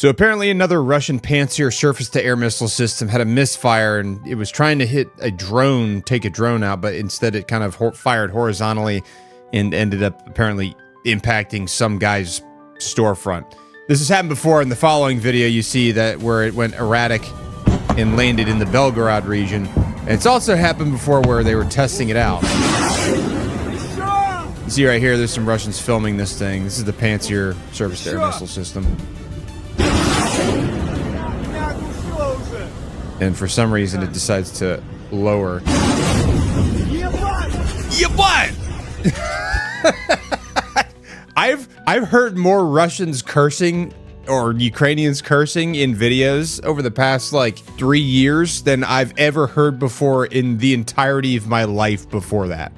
So apparently another Russian Pantsir surface-to-air missile system had a misfire, and it was trying to hit a drone, take a drone out, but instead it kind of fired horizontally and ended up apparently impacting some guy's storefront. This has happened before. In the following video, you see that where it went erratic and landed in the Belgorod region. And it's also happened before where they were testing it out. You see right here, there's some Russians filming this thing. This is the Pantsir surface-to-air missile system. And for some reason, it decides to lower. Yeah, what? I've heard more Russians cursing or Ukrainians cursing in videos over the past like 3 years than I've ever heard before in the entirety of my life before that.